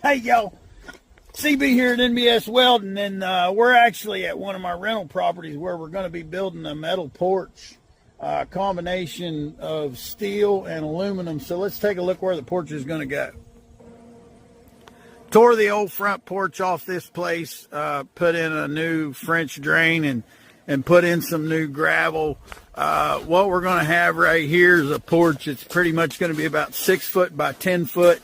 Hey, yo, CB here at NBS Welding, and we're actually at one of my rental properties where we're going to be building a metal porch, combination of steel and aluminum. So let's take a look where the porch is going to go. Tore the old front porch off this place, put in a new French drain and put in some new gravel. What we're going to have right here is a porch. It's pretty much going to be about 6 foot by 10 foot.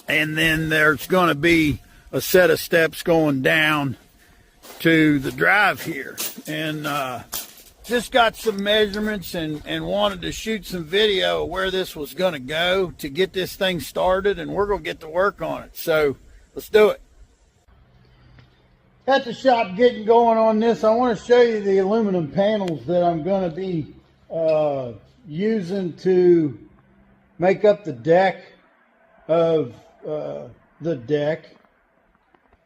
And then there's going to be a set of steps going down to the drive here. And just got some measurements and wanted to shoot some video of where this was going to go to get this thing started. And we're going to get to work on it. So let's do it. At the shop getting going on this, I want to show you the aluminum panels that I'm going to be using to make up the deck of the deck.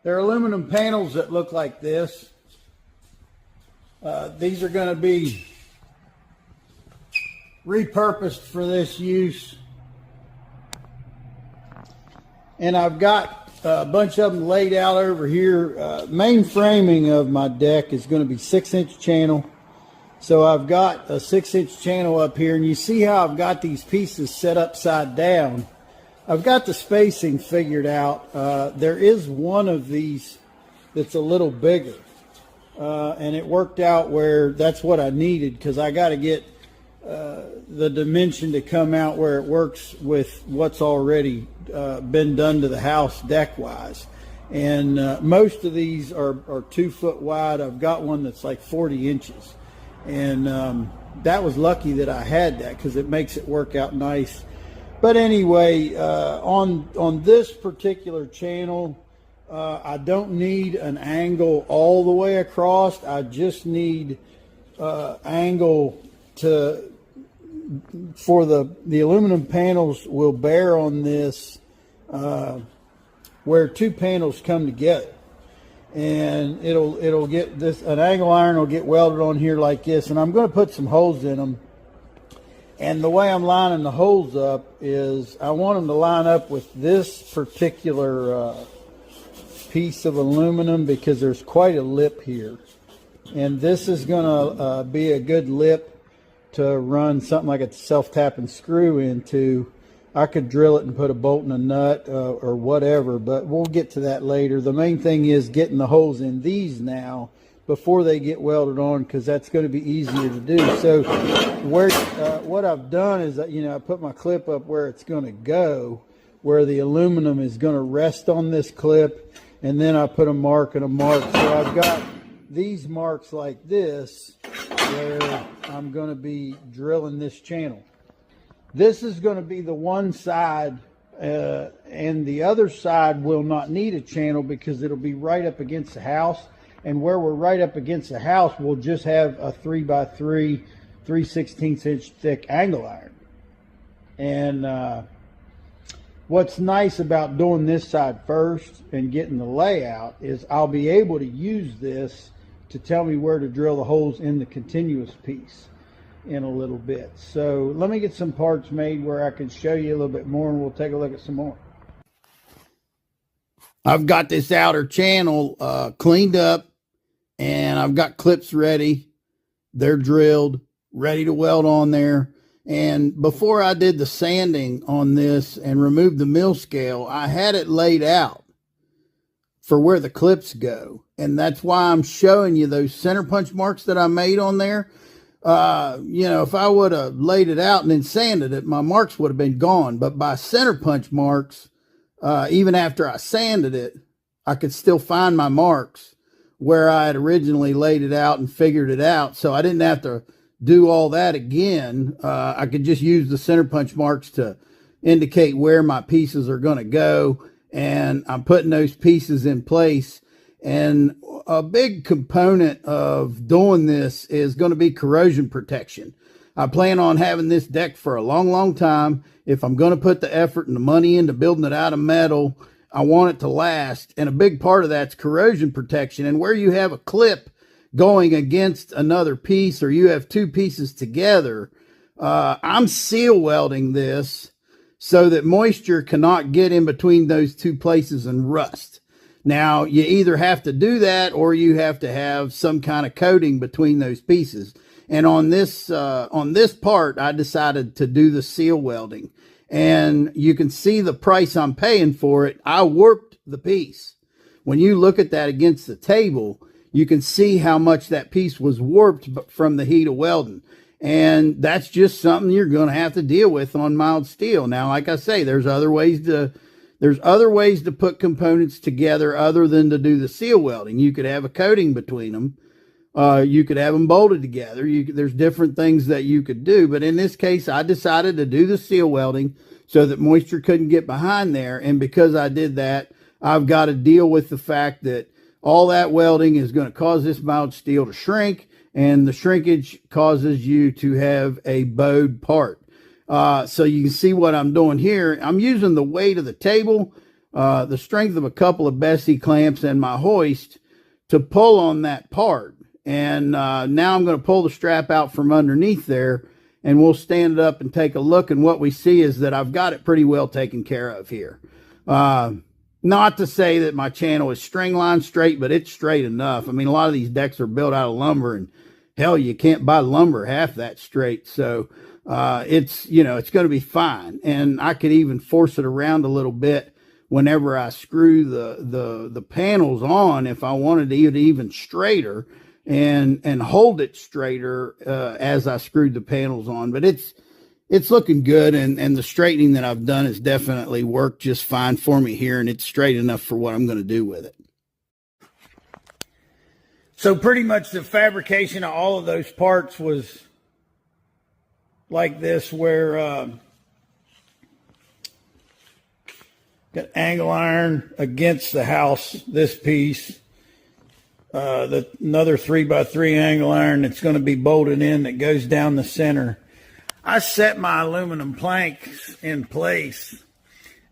They're aluminum panels that look like this. These are going to be repurposed for this use. And I've got a bunch of them laid out over here. Main framing of my deck is going to be 6-inch channel. So I've got a 6-inch channel up here, and you see how I've got these pieces set upside down. I've got the spacing figured out. There is one of these that's a little bigger, and it worked out where that's what I needed, because I got to get the dimension to come out where it works with what's already been done to the house deck wise. And most of these are 2 foot wide. I've got one that's like 40 inches, and that was lucky that I had that, because it makes it work out nice. But anyway, on this particular channel, I don't need an angle all the way across. I just need angle for the aluminum panels will bear on this where two panels come together, and it'll get this, an angle iron will get welded on here like this, and I'm going to put some holes in them. And the way I'm lining the holes up is I want them to line up with this particular piece of aluminum, because there's quite a lip here. And this is going to be a good lip to run something like a self-tapping screw into. I could drill it and put a bolt and a nut or whatever, but we'll get to that later. The main thing is getting the holes in these now before they get welded on, because that's going to be easier to do. So what I've done is that, I put my clip up where it's going to go, where the aluminum is going to rest on this clip, and then I put a mark and a mark. So I've got these marks like this where I'm going to be drilling this channel. This is going to be the one side, and the other side will not need a channel because it'll be right up against the house. And where we're right up against the house, we'll just have a 3x3, 3/16 inch thick angle iron. And what's nice about doing this side first and getting the layout is I'll be able to use this to tell me where to drill the holes in the continuous piece in a little bit. So let me get some parts made where I can show you a little bit more, and we'll take a look at some more. I've got this outer channel cleaned up, and I've got clips ready. They're drilled, ready to weld on there. And before I did the sanding on this and removed the mill scale, I had it laid out for where the clips go. And that's why I'm showing you those center punch marks that I made on there. If I would have laid it out and then sanded it, my marks would have been gone. But by center punch marks, even after I sanded it, I could still find my marks where I had originally laid it out and figured it out. So I didn't have to do all that again. I could just use the center punch marks to indicate where my pieces are going to go. And I'm putting those pieces in place. And a big component of doing this is going to be corrosion protection. I plan on having this deck for a long, long time. If I'm going to put the effort and the money into building it out of metal, I want it to last. And a big part of that's corrosion protection. And where you have a clip going against another piece, or you have two pieces together, I'm seal welding this so that moisture cannot get in between those two places and rust. Now, you either have to do that or you have to have some kind of coating between those pieces. And on this part, I decided to do the seal welding. And you can see the price I'm paying for it. I warped the piece. When you look at that against the table, you can see how much that piece was warped from the heat of welding. And that's just something you're going to have to deal with on mild steel. Now, like I say, there's other ways to put components together other than to do the seal welding. You could have a coating between them. You could have them bolted together. There's different things that you could do. But in this case, I decided to do the seal welding so that moisture couldn't get behind there. And because I did that, I've got to deal with the fact that all that welding is going to cause this mild steel to shrink, and the shrinkage causes you to have a bowed part. So you can see what I'm doing here. I'm using the weight of the table, the strength of a couple of Bessie clamps, and my hoist to pull on that part. And now I'm going to pull the strap out from underneath there, and we'll stand it up and take a look. And what we see is that I've got it pretty well taken care of here. Not to say that my channel is string line straight, but it's straight enough. I mean, a lot of these decks are built out of lumber, and hell, you can't buy lumber half that straight. So it's going to be fine. And I could even force it around a little bit whenever I screw the panels on, if I wanted to get even straighter and hold it straighter as I screwed the panels on. But it's looking good, and the straightening that I've done has definitely worked just fine for me here, and it's straight enough for what I'm going to do with it. So pretty much the fabrication of all of those parts was like this, where got angle iron against the house, this piece, another 3x3 angle iron that's going to be bolted in that goes down the center. I set my aluminum planks in place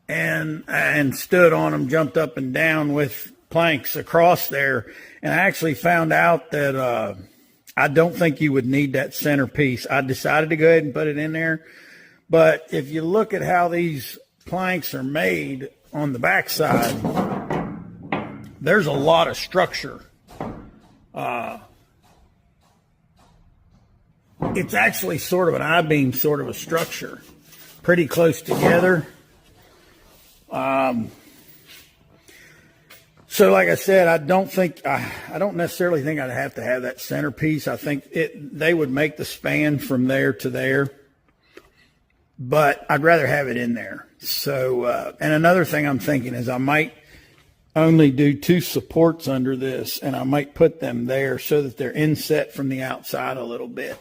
and stood on them, jumped up and down with planks across there. And I actually found out that I don't think you would need that center piece. I decided to go ahead and put it in there. But if you look at how these planks are made on the backside, there's a lot of structure. It's actually sort of an I-beam sort of a structure, pretty close together. So like I said, I don't necessarily think I'd have to have that centerpiece. I think they would make the span from there to there, but I'd rather have it in there. So, and another thing I'm thinking is I might only do 2 supports under this, and I might put them there so that they're inset from the outside a little bit.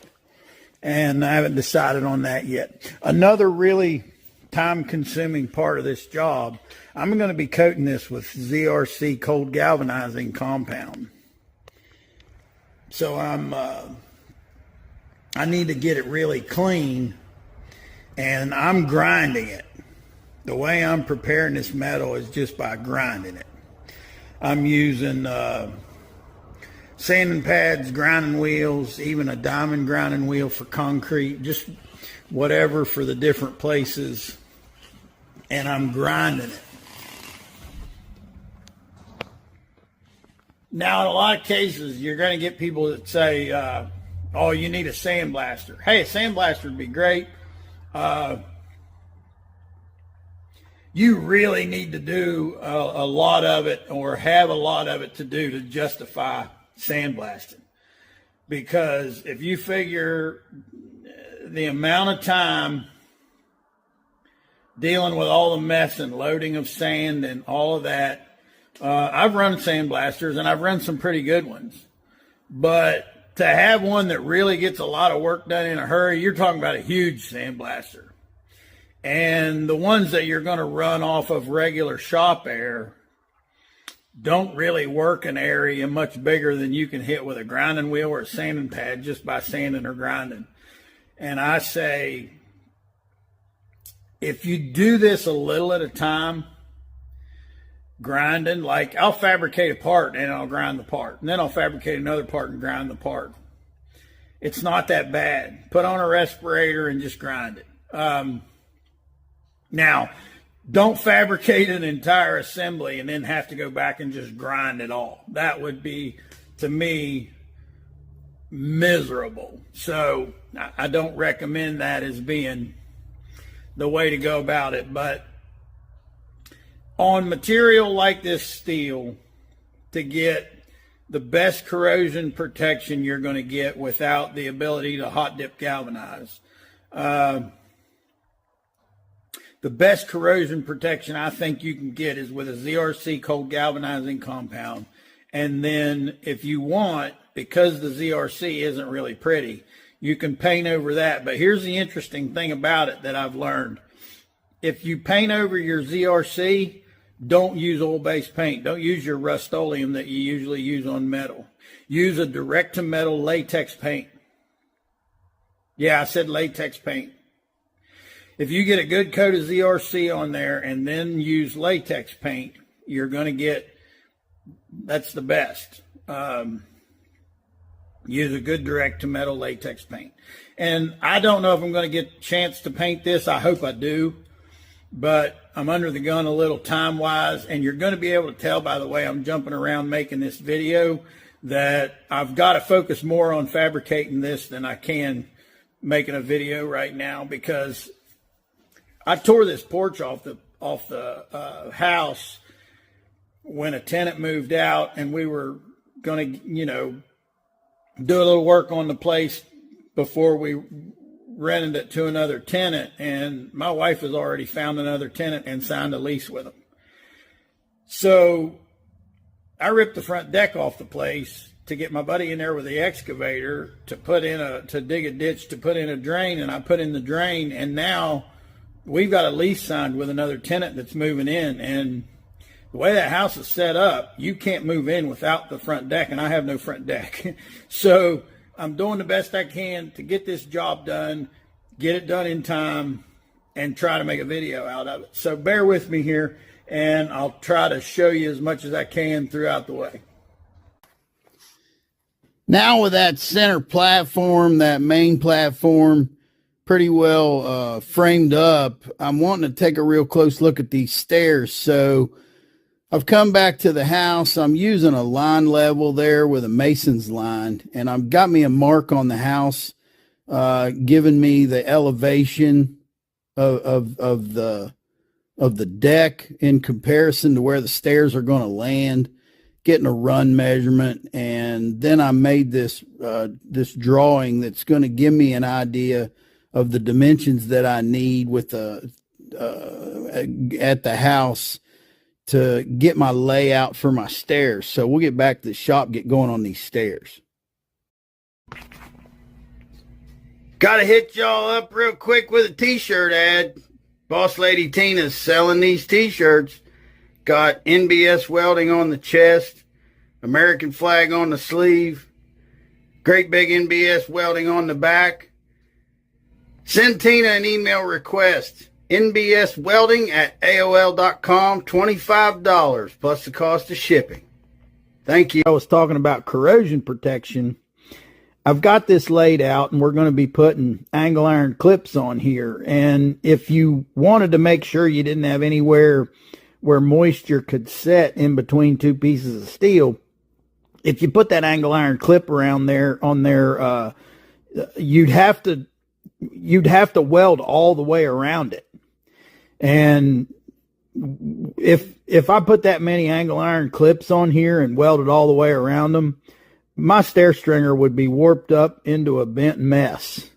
And I haven't decided on that yet. Another really time-consuming part of this job, I'm going to be coating this with ZRC cold galvanizing compound. So I need to get it really clean, and I'm grinding it. The way I'm preparing this metal is just by grinding it. I'm using sanding pads, grinding wheels, even a diamond grinding wheel for concrete, just whatever for the different places, and I'm grinding it. Now, in a lot of cases, you're going to get people that say, oh, you need a sandblaster. Hey, a sandblaster would be great. You really need to do a lot of it, or have a lot of it to do to justify sandblasting. Because if you figure the amount of time dealing with all the mess and loading of sand and all of that, I've run sandblasters, and I've run some pretty good ones. But to have one that really gets a lot of work done in a hurry, you're talking about a huge sandblaster. And the ones that you're going to run off of regular shop air don't really work an area much bigger than you can hit with a grinding wheel or a sanding pad just by sanding or grinding. And I say, if you do this a little at a time, grinding, like I'll fabricate a part and I'll grind the part, and then I'll fabricate another part and grind the part. It's not that bad. Put on a respirator and just grind it. Now, don't fabricate an entire assembly and then have to go back and just grind it all. That would be, to me, miserable. So I don't recommend that as being the way to go about it. But on material like this steel, to get the best corrosion protection you're going to get without the ability to hot dip galvanize, the best corrosion protection I think you can get is with a ZRC cold galvanizing compound. And then if you want, because the ZRC isn't really pretty, you can paint over that. But here's the interesting thing about it that I've learned. If you paint over your ZRC, don't use oil-based paint. Don't use your Rust-Oleum that you usually use on metal. Use a direct-to-metal latex paint. Yeah, I said latex paint. If you get a good coat of ZRC on there and then use latex paint, you're going to get, that's the best. Use a good direct-to-metal latex paint. And I don't know if I'm going to get a chance to paint this. I hope I do. But I'm under the gun a little time-wise. And you're going to be able to tell by the way I'm jumping around making this video that I've got to focus more on fabricating this than I can making a video right now, because I tore this porch off the house when a tenant moved out, and we were going to, you know, do a little work on the place before we rented it to another tenant. And my wife has already found another tenant and signed a lease with them. So I ripped the front deck off the place to get my buddy in there with the excavator to dig a ditch to put in a drain, and I put in the drain, and now we've got a lease signed with another tenant that's moving in. And the way that house is set up, you can't move in without the front deck, and I have no front deck. So I'm doing the best I can to get this job done, get it done in time, and try to make a video out of it. So bear with me here, and I'll try to show you as much as I can throughout the way. Now with that center platform, that main platform, pretty well framed up, I'm wanting to take a real close look at these stairs. So I've come back to the house. I'm using a line level there with a mason's line, and I've got me a mark on the house, giving me the elevation of the deck in comparison to where the stairs are going to land, getting a run measurement. And then I made this this drawing that's going to give me an idea of the dimensions that I need with the at the house to get my layout for my stairs. So we'll get back to the shop, get going on these stairs. Gotta hit y'all up real quick with a t-shirt ad. Boss Lady Tina's selling these t-shirts. Got NBS Welding on the chest, American flag on the sleeve, great big NBS Welding on the back. Send Tina an email request. nbswelding@aol.com, $25 plus the cost of shipping. Thank you. I was talking about corrosion protection. I've got this laid out, and we're going to be putting angle iron clips on here. And if you wanted to make sure you didn't have anywhere where moisture could set in between two pieces of steel, if you put that angle iron clip around there on there, you'd have to weld all the way around it. And if I put that many angle iron clips on here and welded all the way around them, my stair stringer would be warped up into a bent mess.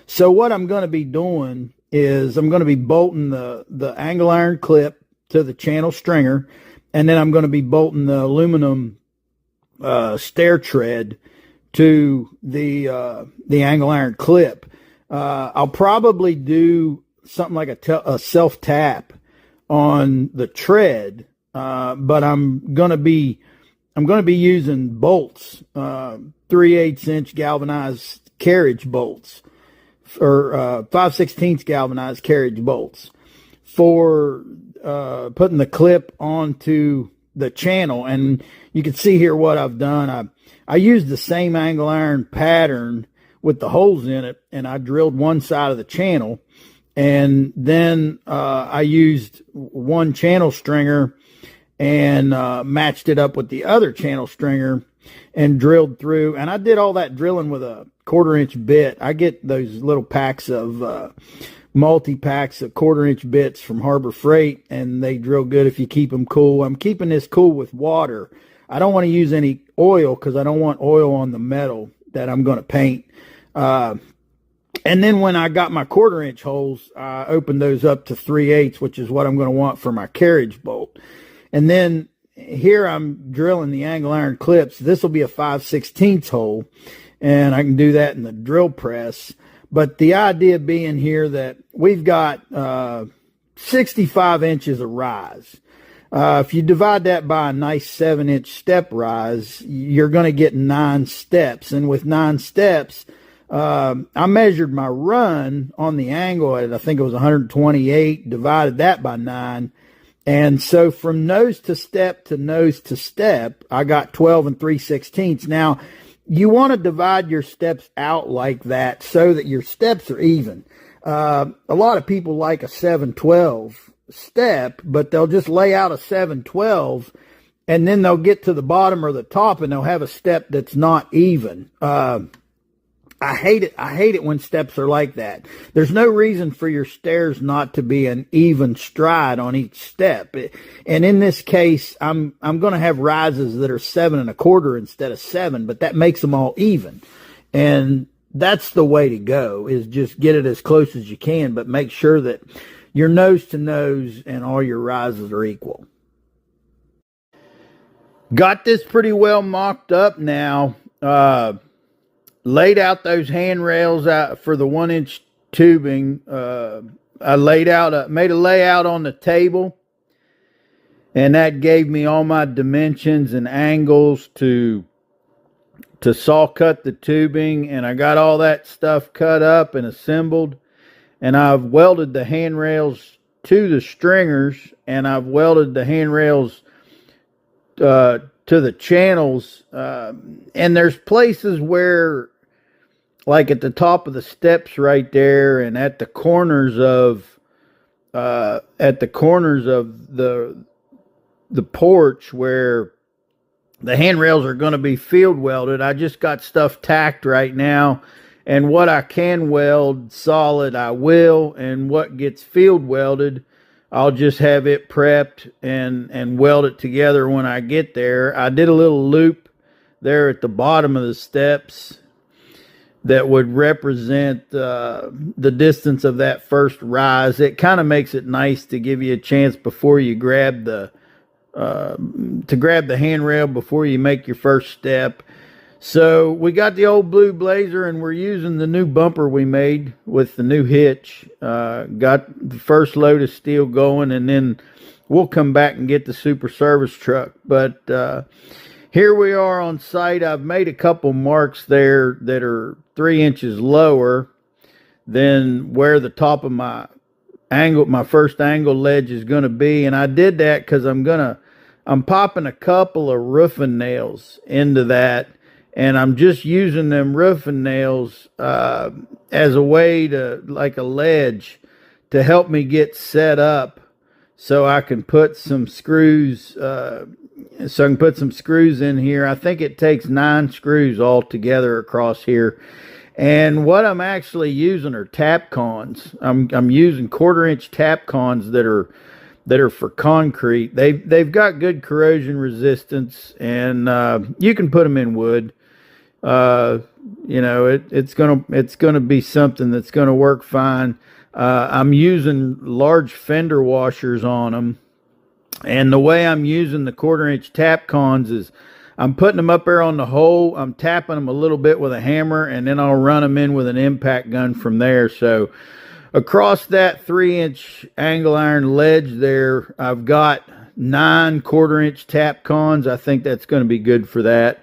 So what I'm going to be doing is I'm going to be bolting the angle iron clip to the channel stringer, and then I'm going to be bolting the aluminum stair tread to the angle iron clip. I'll probably do something like a self tap on the tread, but I'm going to be using bolts, 3/8 inch galvanized carriage bolts, or 5/16 galvanized carriage bolts for putting the clip onto the channel. And you can see here what I've done. I used the same angle iron pattern with the holes in it, and I drilled one side of the channel, And then I used one channel stringer and matched it up with the other channel stringer and drilled through. And I did all that drilling with a 1/4-inch bit. I get those little packs of multi-packs of 1/4-inch bits from Harbor Freight, and they drill good if you keep them cool. I'm keeping this cool with water. I don't want to use any oil because I don't want oil on the metal that I'm going to paint. And then when I got my 1/4-inch holes, I opened those up to 3/8, which is what I'm going to want for my carriage bolt. And then here I'm drilling the angle iron clips. This will be a 5/16 hole, and I can do that in the drill press. But the idea being here that we've got 65 inches of rise. If you divide that by a nice 7-inch step rise, you're going to get 9 steps. And with 9 steps, I measured my run on the angle at, I think it was 128, divided that by 9. And so from nose to step to nose to step, I got 12 3/16. Now, you want to divide your steps out like that so that your steps are even. A lot of people like a 7/12 step, but they'll just lay out a 7/12 and then they'll get to the bottom or the top and they'll have a step that's not even. I hate it. I hate it when steps are like that. There's no reason for your stairs not to be an even stride on each step. And in this case, I'm going to have rises that are 7 1/4 instead of 7, but that makes them all even. And that's the way to go, is just get it as close as you can, but make sure that your nose to nose and all your rises are equal. Got this pretty well mocked up now. Laid out those handrails out for the 1-inch tubing. I made a layout on the table, and that gave me all my dimensions and angles to saw cut the tubing, and I got all that stuff cut up and assembled, and I've welded the handrails to the stringers, and I've welded the handrails to the channels, and there's places where, like at the top of the steps right there, and at the corners of the porch where the handrails are going to be field welded. I just got stuff tacked right now, and what I can weld solid I will, and what gets field welded I'll just have it prepped and weld it together when I get there. I did a little loop there at the bottom of the steps that would represent the distance of that first rise. It kind of makes it nice to give you a chance before you grab the handrail before you make your first step. So we got the old blue Blazer, and we're using the new bumper we made with the new hitch. Got the first load of steel going, and then we'll come back and get the super service truck. But here we are on site. I've made a couple marks there that are 3 inches lower than where the top of my first angle ledge is going to be. And I did that because I'm popping a couple of roofing nails into that. And I'm just using them roofing nails as a way to, like a ledge, to help me get set up so I can put some screws in here. I think it takes 9 screws all together across here. And what I'm actually using are Tapcons. I'm using 1/4-inch Tapcons that are for concrete. They've got good corrosion resistance, and you can put them in wood. It's gonna be something that's gonna work fine. I'm using large fender washers on them, and the way I'm using the 1/4-inch Tapcons is I'm putting them up there on the hole. I'm tapping them a little bit with a hammer, and then I'll run them in with an impact gun from there. So across that 3-inch angle iron ledge there, I've got 9 1/4-inch Tapcons. I think that's going to be good for that.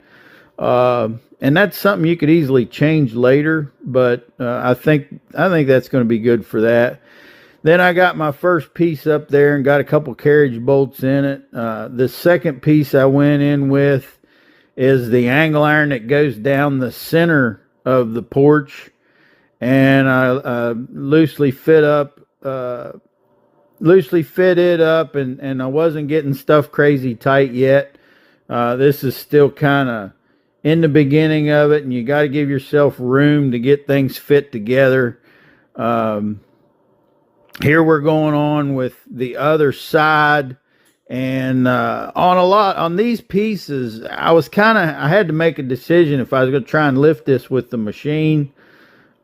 And that's something you could easily change later, but I think that's going to be good for that. Then I got my first piece up there and got a couple carriage bolts in it. The second piece I went in with is the angle iron that goes down the center of the porch, and I loosely fit up loosely fitted up, and I wasn't getting stuff crazy tight yet. This is still kind of in the beginning of it, and you got to give yourself room to get things fit together. Here we're going on with the other side, and on these pieces, I had to make a decision if I was going to try and lift this with the machine,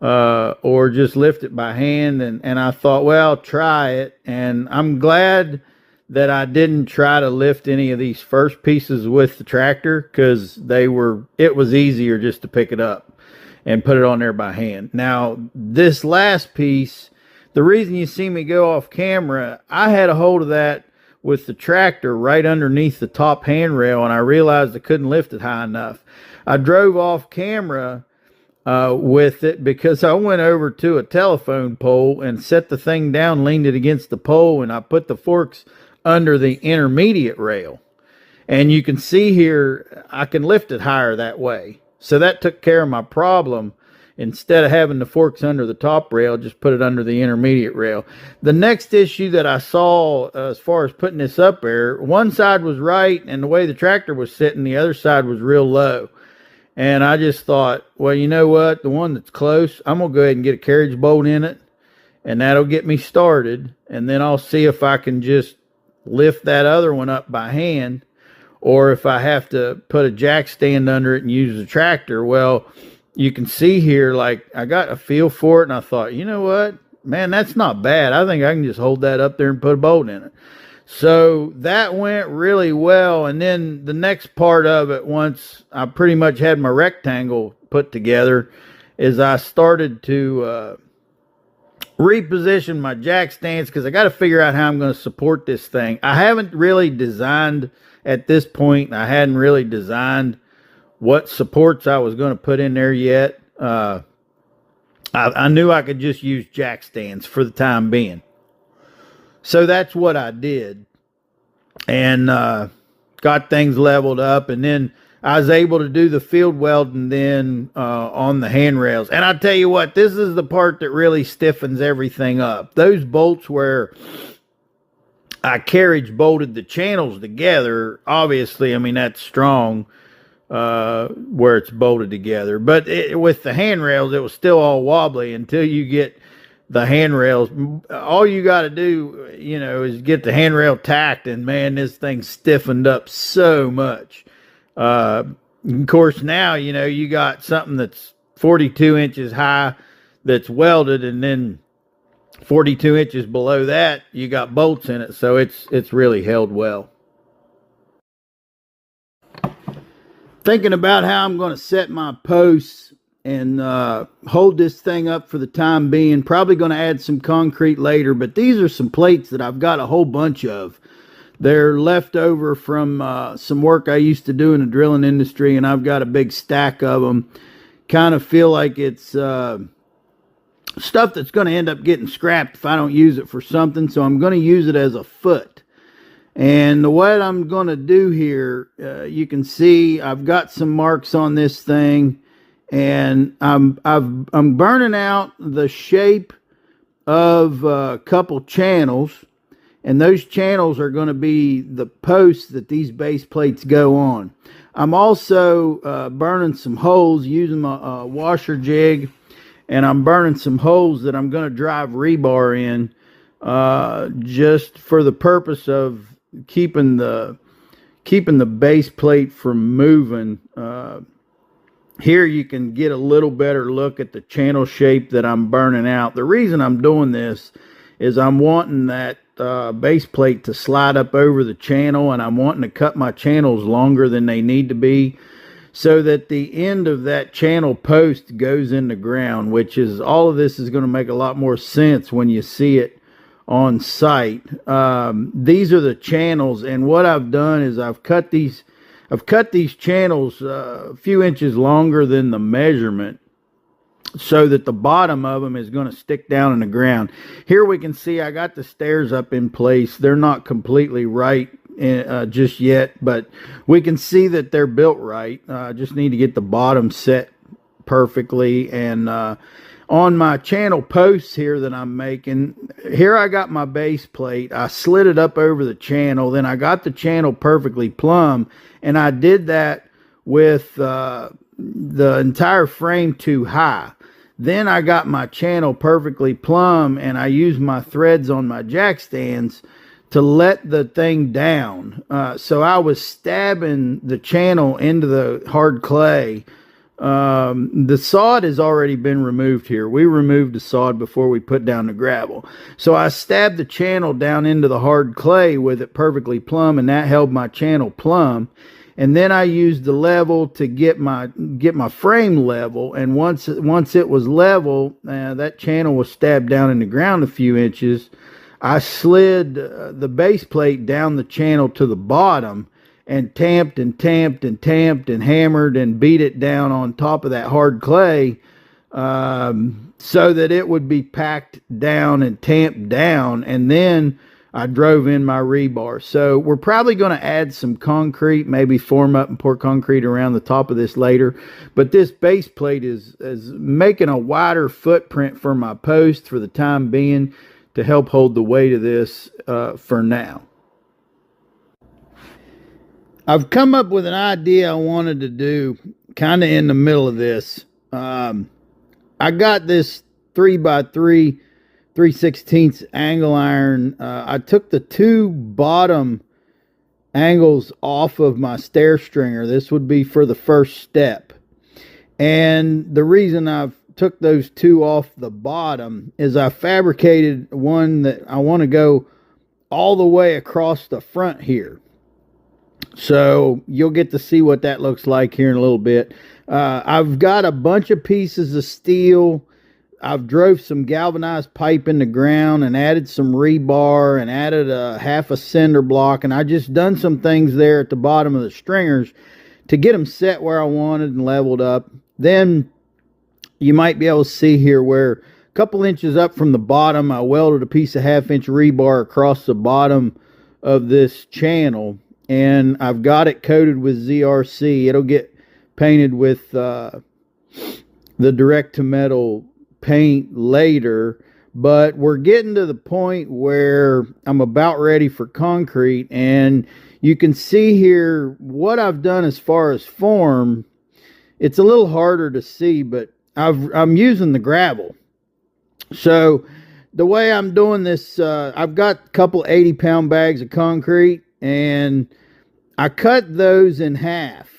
or just lift it by hand. And I thought, well, try it. And I'm glad that I didn't try to lift any of these first pieces with the tractor, because it was easier just to pick it up and put it on there by hand. Now, this last piece, the reason you see me go off camera, I had a hold of that with the tractor right underneath the top handrail, and I realized I couldn't lift it high enough. I drove off camera with it because I went over to a telephone pole and set the thing down, leaned it against the pole, and I put the forks under the intermediate rail. And you can see here, I can lift it higher that way. So that took care of my problem. Instead of having the forks under the top rail, just put it under the intermediate rail. The next issue that I saw as far as putting this up there, one side was right, and the way the tractor was sitting, the other side was real low. And I just thought, well, you know what? The one that's close, I'm going to go ahead and get a carriage bolt in it, and that'll get me started. And then I'll see if I can just lift that other one up by hand, or if I have to put a jack stand under it and use the tractor. Well, you can see here, like, I got a feel for it, and I thought, you know what? Man, that's not bad. I think I can just hold that up there and put a bolt in it. So that went really well. And then the next part of it, once I pretty much had my rectangle put together, is I started to reposition my jack stands, because I got to figure out how I'm going to support this thing. I haven't really designed at this point. I hadn't really designed what supports I was going to put in there yet. I knew I could just use jack stands for the time being. So that's what I did, and got things leveled up. And then I was able to do the field welding then on the handrails. And I tell you what, this is the part that really stiffens everything up. Those bolts where I carriage bolted the channels together, obviously, I mean, that's strong where it's bolted together. But with the handrails, it was still all wobbly until you get the handrails. All you got to do, you know, is get the handrail tacked, and man, this thing stiffened up so much. Of course, now, you know, you got something that's 42 inches high that's welded, and then 42 inches below that, you got bolts in it. So it's really held well. Thinking about how I'm going to set my posts and hold this thing up for the time being. Probably going to add some concrete later, but these are some plates that I've got a whole bunch of. They're left over from some work I used to do in the drilling industry, and I've got a big stack of them. Kind of feel like it's stuff that's going to end up getting scrapped if I don't use it for something, so I'm going to use it as a foot. And what I'm going to do here, you can see I've got some marks on this thing, and I'm burning out the shape of a couple channels, and those channels are going to be the posts that these base plates go on. I'm also burning some holes using my washer jig, and I'm burning some holes that I'm going to drive rebar in, just for the purpose of keeping the base plate from moving. Here you can get a little better look at the channel shape that I'm burning out. The reason I'm doing this is I'm wanting that base plate to slide up over the channel, and I'm wanting to cut my channels longer than they need to be, so that the end of that channel post goes in the ground, which is, all of this is going to make a lot more sense when you see it on site. These are the channels, and what I've done is I've cut these channels a few inches longer than the measurement, so that the bottom of them is going to stick down in the ground. Here we can see I got the stairs up in place. They're not completely right just yet, but we can see that they're built right. Just need to get the bottom set perfectly. And on my channel posts here that I'm making, here I got my base plate. I slid it up over the channel. Then I got the channel perfectly plumb, and I did that with the entire frame too high. Then I got my channel perfectly plumb, and I used my threads on my jack stands to let the thing down. So I was stabbing the channel into the hard clay. The sod has already been removed here. We removed the sod before we put down the gravel. So I stabbed the channel down into the hard clay with it perfectly plumb, and that held my channel plumb. And then I used the level to get my frame level. And once it was level, that channel was stabbed down in the ground a few inches. I slid the base plate down the channel to the bottom and tamped and tamped and tamped and hammered and beat it down on top of that hard clay, so that it would be packed down and tamped down. And then I drove in my rebar. So we're probably going to add some concrete, maybe form up and pour concrete around the top of this later. But this base plate is making a wider footprint for my post for the time being, to help hold the weight of this for now. I've come up with an idea I wanted to do kind of in the middle of this. I got this 3x3 3/16 angle iron. I took the two bottom angles off of my stair stringer. This would be for the first step. And the reason I've took those two off the bottom is I fabricated one that I want to go all the way across the front here. So you'll get to see what that looks like here in a little bit. I've got a bunch of pieces of steel. I've drove some galvanized pipe in the ground and added some rebar and added a half a cinder block. And I just done some things there at the bottom of the stringers to get them set where I wanted and leveled up. Then you might be able to see here where a couple inches up from the bottom, I welded a piece of 1/2 inch rebar across the bottom of this channel. And I've got it coated with ZRC. It'll get painted with the direct to metal paint later, but we're getting to the point where I'm about ready for concrete. And you can see here what I've done as far as form. It's a little harder to see, but I'm using the gravel. So the way I'm doing this, I've got a couple 80-pound bags of concrete, and I cut those in half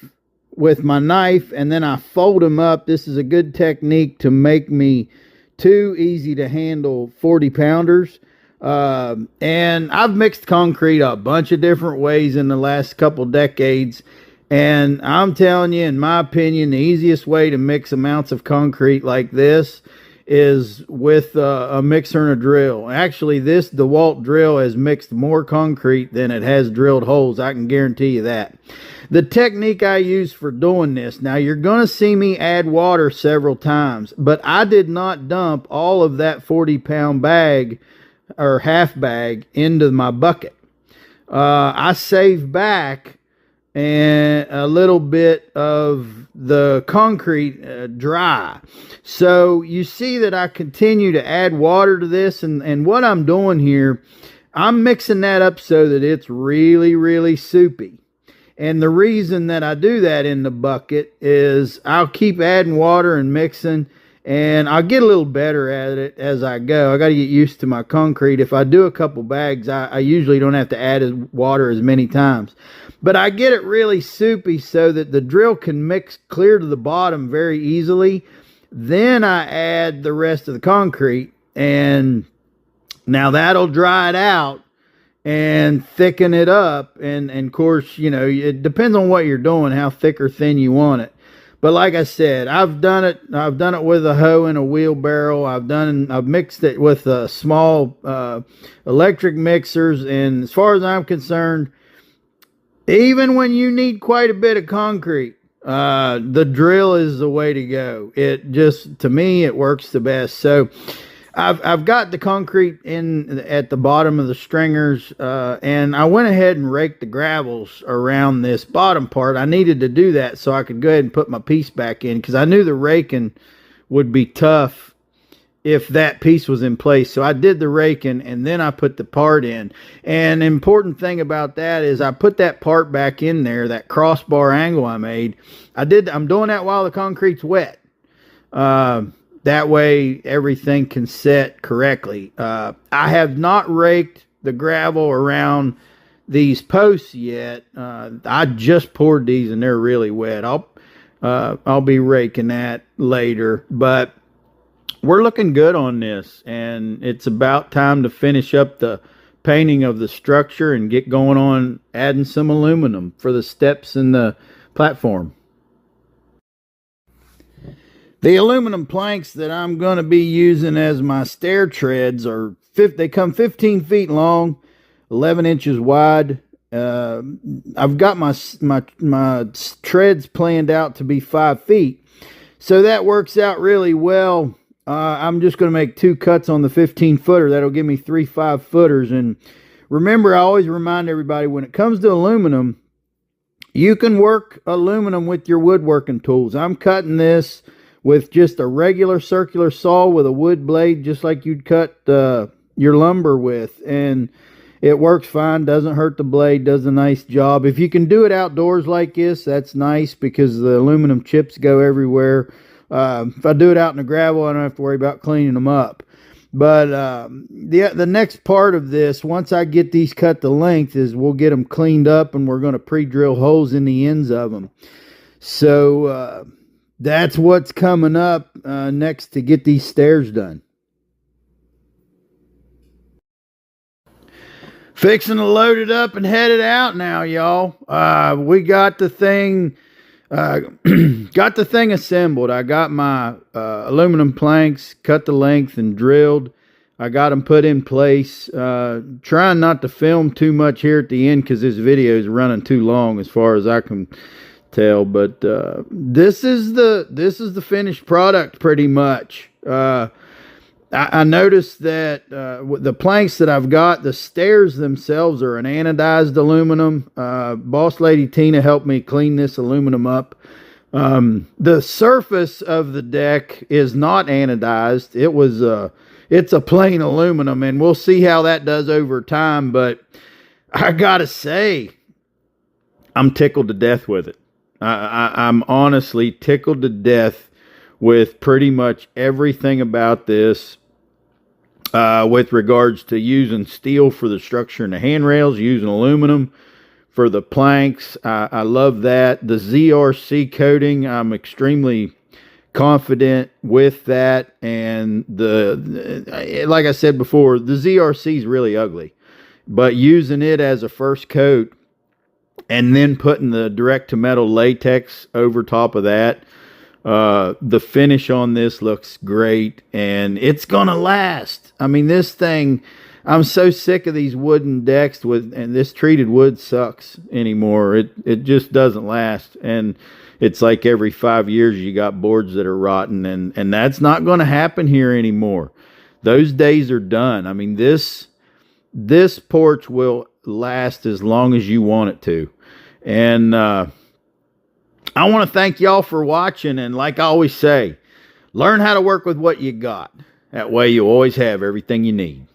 with my knife, and then I fold them up. This is a good technique to make me 2 easy to handle 40-pounders. And I've mixed concrete a bunch of different ways in the last couple decades. And I'm telling you, in my opinion, the easiest way to mix amounts of concrete like this is with a mixer and a drill. Actually, this DeWalt drill has mixed more concrete than it has drilled holes. I can guarantee you that. The technique I use for doing this, now you're going to see me add water several times, but I did not dump all of that 40-pound bag or half bag into my bucket. I saved back and a little bit of the concrete dry. So you see that I continue to add water to this, and what I'm doing here, I'm mixing that up so that it's really, really soupy. And the reason that I do that in the bucket is I'll keep adding water and mixing, and I'll get a little better at it as I go. I got to get used to my concrete. If I do a couple bags, I usually don't have to add water as many times. But I get it really soupy so that the drill can mix clear to the bottom very easily. Then I add the rest of the concrete, and now that'll dry it out and thicken it up. And of course, you know, it depends on what you're doing, how thick or thin you want it. But like I said, I've done it with a hoe and a wheelbarrow. I've mixed it with small electric mixers. And as far as I'm concerned, even when you need quite a bit of concrete, the drill is the way to go. It just, to me, it works the best. So I've got the concrete in at the bottom of the stringers, and I went ahead and raked the gravels around this bottom part. I needed to do that so I could go ahead and put my piece back in, because I knew the raking would be tough if that piece was in place. So I did the raking and then I put the part in. And the important thing about that is I put that part back in there, that crossbar angle I made. I'm doing that while the concrete's wet. That way everything can set correctly. I have not raked the gravel around these posts yet. I just poured these and they're really wet. I'll be raking that later, but we're looking good on this, and it's about time to finish up the painting of the structure and get going on adding some aluminum for the steps and the platform. The aluminum planks that I'm going to be using as my stair treads they come 15 feet long, 11 inches wide. I've got my treads planned out to be 5 feet, so that works out really well. I'm just going to make 2 cuts on the 15-footer. That'll give me 3 5-footers. And remember, I always remind everybody, when it comes to aluminum, you can work aluminum with your woodworking tools. I'm cutting this with just a regular circular saw with a wood blade, just like you'd cut your lumber with. And it works fine, doesn't hurt the blade, does a nice job. If you can do it outdoors like this, that's nice because the aluminum chips go everywhere. If I do it out in the gravel, I don't have to worry about cleaning them up. But the next part of this, once I get these cut to length, is we'll get them cleaned up and we're going to pre-drill holes in the ends of them. So that's what's coming up next to get these stairs done. Fixing to load it up and head it out now, y'all. We got the thing assembled. I got my aluminum planks, cut the length and drilled. I got them put in place. Trying not to film too much here at the end because this video is running too long as far as I can tell. But this is the finished product pretty much. I noticed that the planks that I've got, the stairs themselves are an anodized aluminum. Boss Lady Tina helped me clean this aluminum up. The surface of the deck is not anodized. It's a plain aluminum, and we'll see how that does over time. But I gotta say, I'm tickled to death with it. I'm honestly tickled to death with pretty much everything about this, with regards to using steel for the structure and the handrails, using aluminum for the planks. I love that. The ZRC coating, I'm extremely confident with that. And like I said before, the ZRC is really ugly, but using it as a first coat and then putting the direct to metal latex over top of that, the finish on this looks great, and it's gonna last. I mean, this thing, I'm so sick of these wooden decks and this treated wood sucks anymore. It just doesn't last, and it's like every 5 years you got boards that are rotten, and that's not going to happen here anymore. Those days are done. I mean, this porch will last as long as you want it to. And I want to thank y'all for watching, and like I always say, learn how to work with what you got. That way you always have everything you need.